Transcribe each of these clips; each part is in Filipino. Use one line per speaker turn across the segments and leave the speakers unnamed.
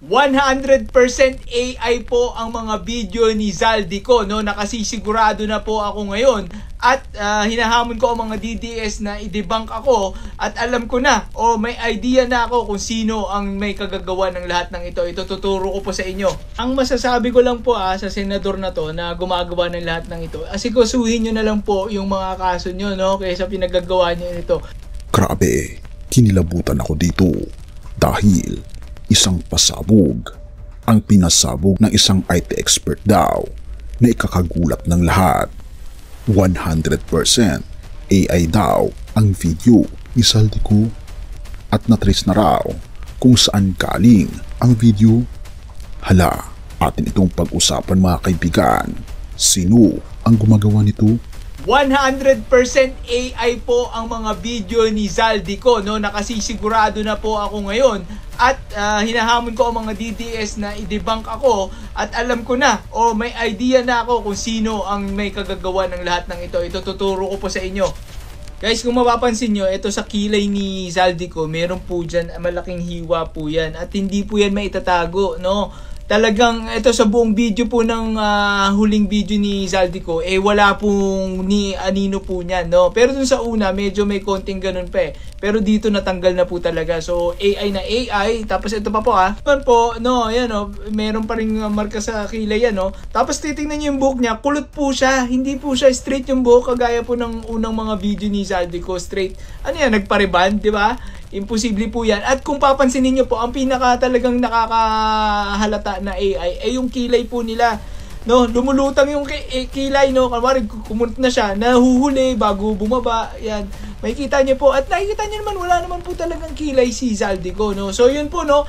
100% AI po ang mga video ni Zaldico, no? Nakasisigurado na po ako ngayon at hinahamon ko ang mga DDS na i-debunk ako at alam ko na may idea na ako kung sino ang may kagagawa ng lahat ng ito. Ito tuturo ko po sa inyo. Ang masasabi ko lang po sa senador na to na gumagawa ng lahat ng ito, asikasuhin nyo na lang po yung mga kaso nyo, no? Kaysa pinagagawa nyo ito.
Grabe, kinilabutan ako dito dahil isang pasabog ang pinasabog ng isang IT expert daw na ikakagulat ng lahat. 100% AI daw ang video ni Zaldico at natrace na raw kung saan galing ang video. Hala, atin itong pag-usapan mga kaibigan. Sino ang gumagawa nito?
100% AI po ang mga video ni Zaldico, no? Nakasisigurado na po ako ngayon at hinahamon ko ang mga DDS na i-debunk ako at alam ko na may idea na ako kung sino ang may kagagawa ng lahat ng ito. Ito tuturo ko po sa inyo. Guys, kung mapapansin nyo, ito sa kilay ni Zaldico, meron po dyan malaking hiwa po yan at hindi po yan maitatago, no? Talagang ito sa buong video po ng huling video ni Zaldico, wala pong ni anino po niyan, no? Pero dun sa una, medyo may konting ganun pa Pero dito natanggal na po talaga. So, AI na AI. Tapos ito pa po Yan po, no, yan meron pa rin marka sa kilay yan, no? Tapos titingnan niyo yung buhok niya, kulot po siya. Hindi po siya straight yung buhok, kagaya po ng unang mga video ni Zaldico, straight. Ano yan, nagpariban, di ba? Imposible po yan. At kung papansinin nyo po, ang pinaka talagang nakakahalata na AI yung kilay po nila. No, lumulutang yung kilay, no. Kamari kumunot na siya, nahuhuli bago bumaba. Yan. Makikita niyo po at nakikita niyo naman wala naman po talagang kilay si Zaldico, no. So yun po, no.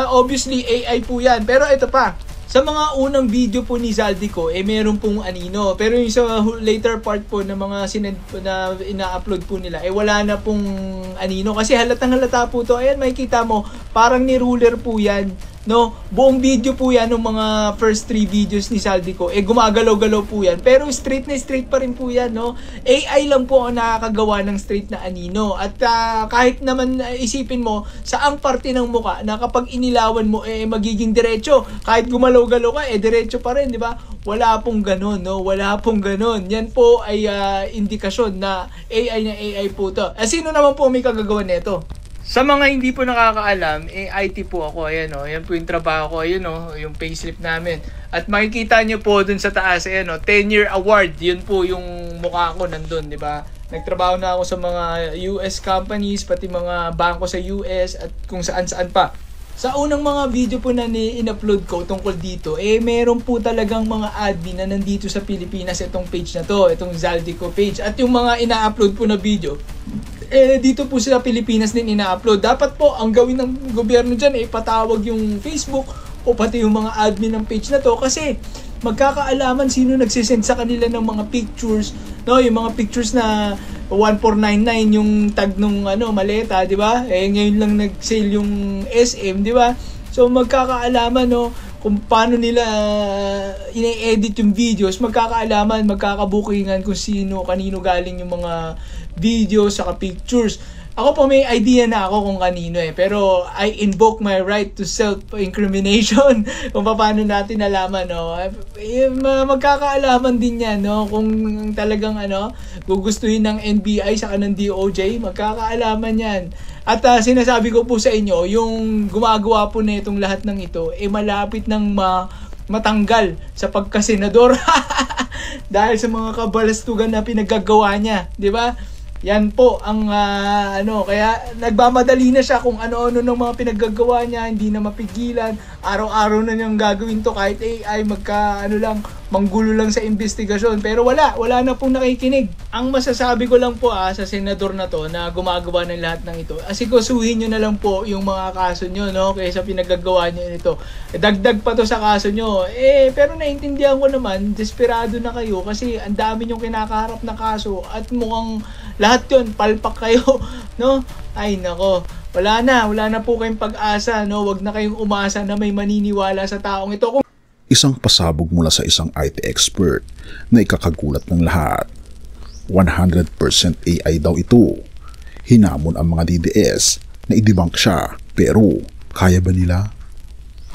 Obviously AI po yan. Pero ito pa. Sa mga unang video po ni Zaldico, meron pong anino. Pero yung sa later part po ng mga na ina-upload po nila, wala na pong anino. Kasi halatang halata po to. Ayan, makikita mo, parang ni ruler po yan. No, buong video po yan ng mga first 3 videos ni Zaldico, gumagalaw-galaw po yan. Pero straight na straight pa rin po yan, no. AI lang po ang nakakagawa ng straight na anino. At kahit naman isipin mo, saang parte ng muka na kapag inilawan mo, magiging diretso. Kahit gumalaw-galaw ka, diretso pa rin, di ba? Wala pong ganun, no. Wala pong ganun. Yan po ay indikasyon na AI po to. Sino naman po may kagagawa nito? Sa mga hindi po nakakaalam, IT po ako. Ayan yan po yung trabaho ko. Ayan yung payslip namin. At makikita nyo po dun sa taas, 10-year award. Yun po yung mukha ko nandun, di ba? Nagtrabaho na ako sa mga US companies, pati mga bangko sa US at kung saan-saan pa. Sa unang mga video po na in-upload ko tungkol dito, meron po talagang mga admin na nandito sa Pilipinas itong page na to, itong Zaldico page. At yung mga ina-upload po na video, dito po sa Pilipinas din ina-upload. Dapat po ang gawin ng gobyerno dyan patawag yung Facebook o pati yung mga admin ng page na to kasi magkakaalaman sino nagsisend sa kanila ng mga pictures, no, yung mga pictures na 1499 yung tag nung maleta, di ba? Ngayon lang nag-sale yung SM, di ba? So magkakaalaman, no, kung paano nila ine-edit yung videos, magkakaalaman, magkakabukingan kung sino, kanino galing yung mga videos saka pictures. Ako po may idea na ako kung kanino pero I invoke my right to self-incrimination kung paano natin nalaman, no. Magkakaalaman din yan, no, kung talagang gugustuhin ng NBI saka ng DOJ, magkakaalaman yan. At sinasabi ko po sa inyo, yung gumagawa po na itong lahat ng ito, malapit ng matanggal sa pagkasenador dahil sa mga kabalastugan na pinaggagawa niya, di ba? Yan po ang kaya nagmamadali na siya kung ano-ano ng mga pinaggagawa niya, hindi na mapigilan. Araw-araw na niyang gagawin to kahit AI manggulo lang sa investigasyon. Pero wala na pong nakikinig. Ang masasabi ko lang po sa senador na to na gumagawa ng lahat ng ito, asikasuhin niyo na lang po yung mga kaso niyo, no, kaysa pinaggagawa niyo nito. Dagdag pa to sa kaso niyo. Pero naintindihan ko naman, desperado na kayo kasi ang dami niyong kinakaharap na kaso at mukhang lahat yun, palpak kayo, no? Ay, nako. Wala na po kayong pag-asa, no? Wag na kayong umasa na may maniniwala sa taong ito.
Isang pasabog mula sa isang IT expert na ikakagulat ng lahat. 100% AI daw ito. Hinamon ang mga DDS na i-debunk siya, pero kaya ba nila?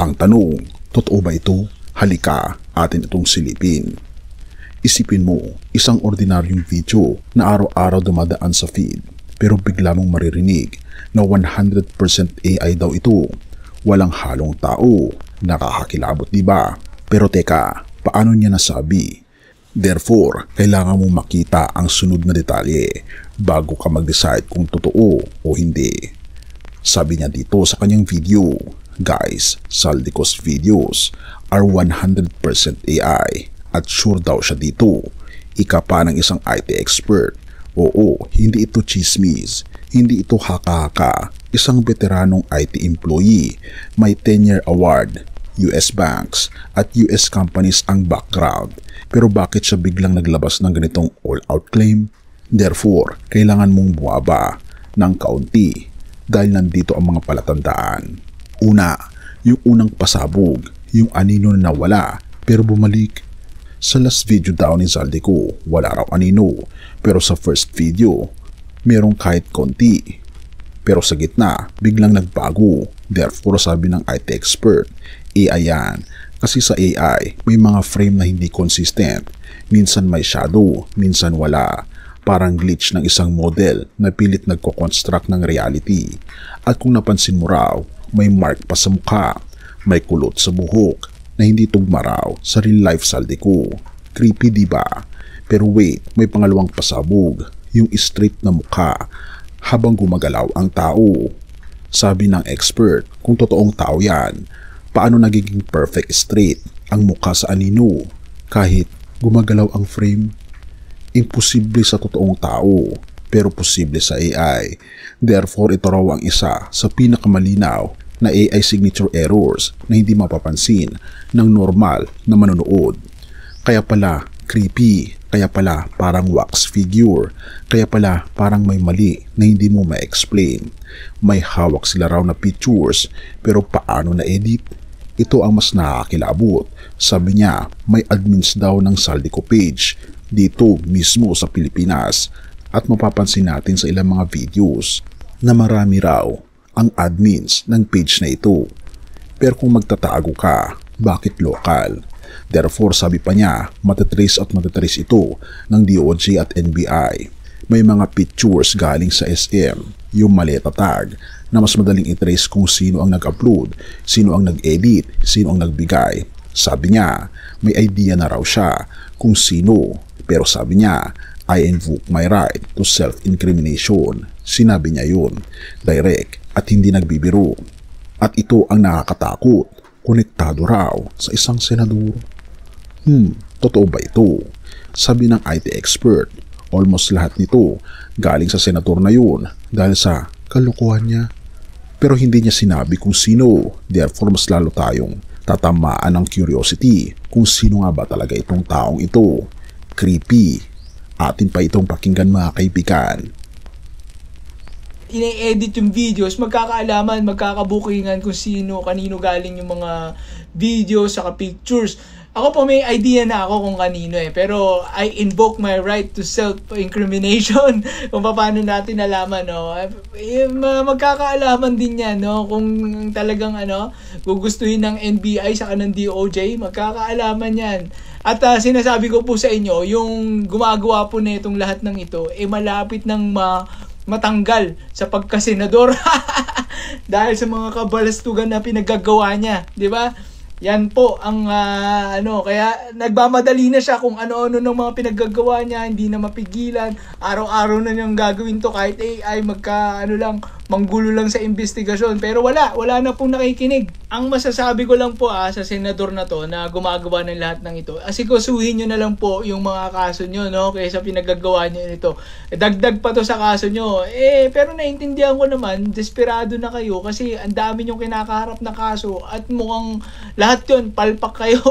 Ang tanong, totoo ba ito? Halika, atin itong silipin. Isipin mo, isang ordinaryong video na araw-araw dumadaan sa feed, pero bigla mong maririnig na 100% AI daw ito. Walang halong tao. Nakakakilabot, diba? Pero teka, paano niya nasabi? Therefore, kailangan mong makita ang sunod na detalye bago ka mag-decide kung totoo o hindi. Sabi niya dito sa kanyang video, guys, Zaldico's videos are 100% AI at sure daw siya dito. Ika pa ng isang IT expert. Oo, hindi ito chismis, hindi ito haka-haka. Isang veteranong IT employee, may 10-year award, US banks at US companies ang background. Pero bakit siya biglang naglabas ng ganitong all-out claim? Therefore, kailangan mong buwaba ng kaunti dahil nandito ang mga palatandaan. Una, yung unang pasabog, yung anino na nawala pero bumalik. Sa last video daw ni Zaldico, wala raw anino, pero sa first video, merong kahit konti. Pero sa gitna, biglang nagbago. Therefore, sabi ng IT expert, AI yan. Kasi sa AI, may mga frame na hindi consistent. Minsan may shadow, minsan wala. Parang glitch ng isang model na pilit nagko-construct ng reality. At kung napansin mo raw, may mark pa sa mukha, may kulot sa buhok, na hindi tugma raw sa real life Zaldico. Creepy, diba? Pero wait, may pangalawang pasabog, yung straight na mukha habang gumagalaw ang tao. Sabi ng expert, kung totoong tao yan, paano nagiging perfect straight ang mukha sa anino kahit gumagalaw ang frame? Imposible sa totoong tao, pero posible sa AI. Therefore, ito raw ang isa sa pinakamalinaw na AI signature errors na hindi mapapansin ng normal na manonood. Kaya pala creepy, kaya pala parang wax figure, kaya pala parang may mali na hindi mo ma-explain. May hawak sila raw na pictures, pero paano na-edit? Ito ang mas nakakilabot. Sabi niya, may admins daw ng Zaldico page dito mismo sa Pilipinas at mapapansin natin sa ilang mga videos na marami raw ang admins ng page na ito. Pero kung magtatago ka, bakit local? Therefore, sabi pa niya, matatrace ito ng DOJ at NBI. May mga pictures galing sa SM, yung maleta tag, na mas madaling i-trace kung sino ang nag-upload, sino ang nag-edit, sino ang nagbigay. Sabi niya, may idea na raw siya kung sino. Pero sabi niya, I invoke my right to self-incrimination. Sinabi niya yun, direct at hindi nagbibiro. At ito ang nakakatakot. Konektado raw sa isang senador. Totoo ba ito? Sabi ng IT expert, almost lahat nito galing sa senador na yun dahil sa kalokohan niya. Pero hindi niya sinabi kung sino. Therefore, mas lalo tayong tatamaan ng curiosity kung sino nga ba talaga itong taong ito. Creepy. Atin pa itong pakinggan, mga kaibigan.
Ine-edit yung videos, magkakaalaman, magkakabukingan kung sino, kanino galing yung mga videos, saka pictures. Ako po may idea na ako kung kanino pero I invoke my right to self-incrimination kung paano natin nalaman, no? Magkakaalaman din yan, no? Kung talagang gugustuhin ng NBI saka ng DOJ, magkakaalaman yan. At sinasabi ko po sa inyo, yung gumagawa po na itong lahat ng ito, malapit ng matanggal sa pagkasenador dahil sa mga kabalastugan na pinagagawa niya, di ba? Yan po ang kaya nagmamadali na siya kung ano-ano ng mga pinaggagawa niya, hindi na mapigilan. Araw-araw na niyang gagawin to kahit AI manggulo lang sa investigasyon. Pero wala na pong nakikinig. Ang masasabi ko lang po sa senador na to na gumagawa ng lahat ng ito, asikasuhin nyo na lang po yung mga kaso nyo, no? Kaysa pinaggagawa nyo nito. Dagdag pa to sa kaso nyo. Pero naintindihan ko naman, desperado na kayo kasi ang dami nyong kinakaharap na kaso at mukhang lahat yun, palpak kayo,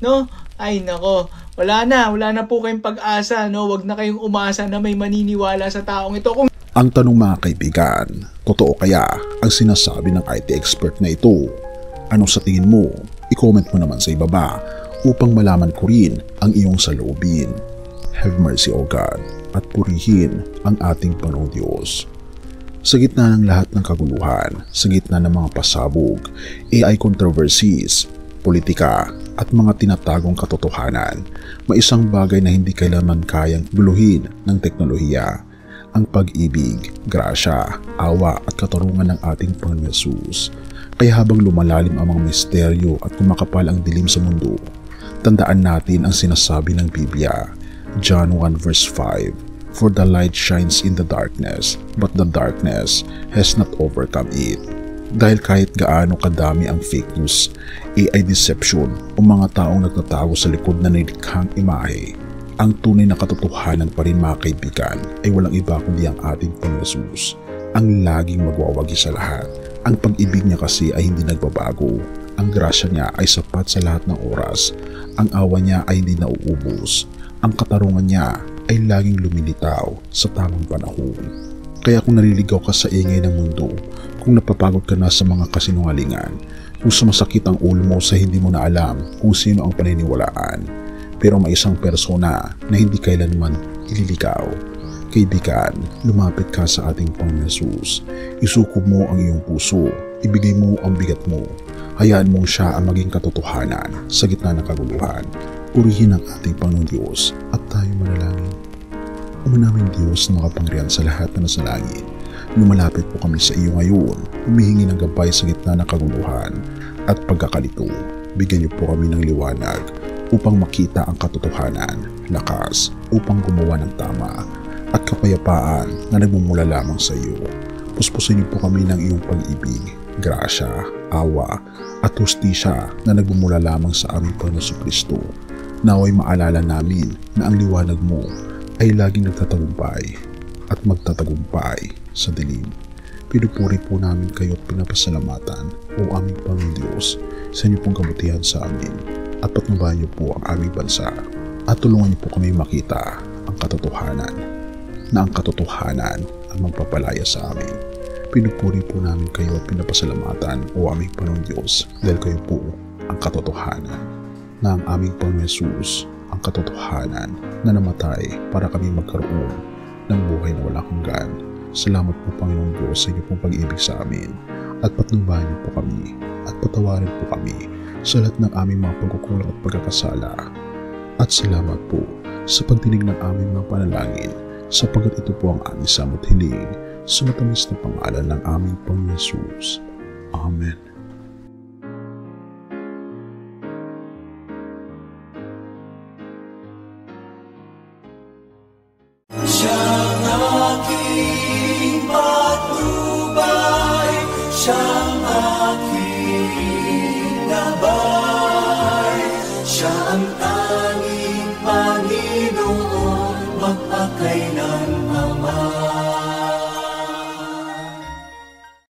no? Ay nako, wala na po kayong pag-asa, no? Wag na kayong umasa na may maniniwala sa taong ito.
Ang tanong, mga kaibigan, totoo kaya ang sinasabi ng IT expert na ito? Ano sa tingin mo? I-comment mo naman sa ibaba upang malaman ko rin ang iyong saloobin. Have mercy, O God, at purihin ang ating Panginoong Diyos. Sa gitna ng lahat ng kaguluhan, sa gitna ng mga pasabog, AI controversies, politika at mga tinatagong katotohanan, may isang bagay na hindi kailanman kayang guluhin ng teknolohiya: ang pag-ibig, grasya, awa at katarungan ng ating Panginoon Hesus. Kaya habang lumalalim ang mga misteryo at kumakapal ang dilim sa mundo, tandaan natin ang sinasabi ng Biblia, John 1 verse 5, "For the light shines in the darkness, but the darkness has not overcome it." Dahil kahit gaano kadami ang fake news, AI deception o mga taong nagtatago sa likod na nilikhang imahe, ang tunay na katotohanan pa rin, mga kaibigan, ay walang iba kundi ang ating Panginoon Hesus, ang laging magwawagi sa lahat. Ang pag-ibig niya kasi ay hindi nagbabago. Ang grasya niya ay sapat sa lahat ng oras. Ang awa niya ay hindi nauubos. Ang katarungan niya ay laging lumilitaw sa tamang panahon. Kaya kung naliligaw ka sa ingay ng mundo, kung napapagod ka na sa mga kasinungalingan, kung sumasakit ang ulo mo sa hindi mo na alam kung sino ang paniniwalaan, pero may isang persona na hindi kailanman ililigaw, kaibigan, lumapit ka sa ating Panginoon Hesus. Isukob mo ang iyong puso, ibigay mo ang bigat mo, hayaan mong siya ang maging katotohanan sa gitna ng kaguluhan. Purihin ang ating Panginoon Diyos at tayo manalangin. Ama namin Diyos na makapangyarihan sa lahat na nasa langit, lumalapit po kami sa iyo ngayon, humihingi ng gabay sa gitna ng kaguluhan at pagkakalito. Bigyan niyo po kami ng liwanag upang makita ang katotohanan, lakas upang gumawa ng tama, at kapayapaan na nagmumula lamang sa iyo. Puspusin niyo po kami ng iyong pag-ibig, grasya, awa, at hustisya na nagmumula lamang sa aming Panginoon Kristo. Naway maalala namin na ang liwanag mo ay laging nagtatagumpay at magtatagumpay sa dilim. Pinupuri po namin kayo at pinapasalamatan, o aming Panginoon Diyos, sa inyong pong kabutihan sa amin, at patnubayan niyo po ang aming bansa at tulungan niyo po kami makita ang katotohanan, na ang katotohanan ang magpapalaya sa amin. Pinupuri po namin kayo at pinapasalamatan, o aming Panginoon Diyos, dahil kayo po ang katotohanan, na ang aming Panginoon Hesus ang katotohanan na namatay para kami magkaroon ng buhay na walang hanggan. Salamat po, Panginoon Diyos, sa inyo pong pag-ibig sa amin, at patnubayan niyo po kami at patawarin po kami sa lahat ng aming mga pagkukulang at pagkakasala. At salamat po sa pagdinig ng aming mga panalangin, sapagkat ito po ang aming samot hiling sa matamis na pangalan ng aming Panginoon Hesus. Amen.
Siyang aking patnubay, siyang aking gabay, siya ang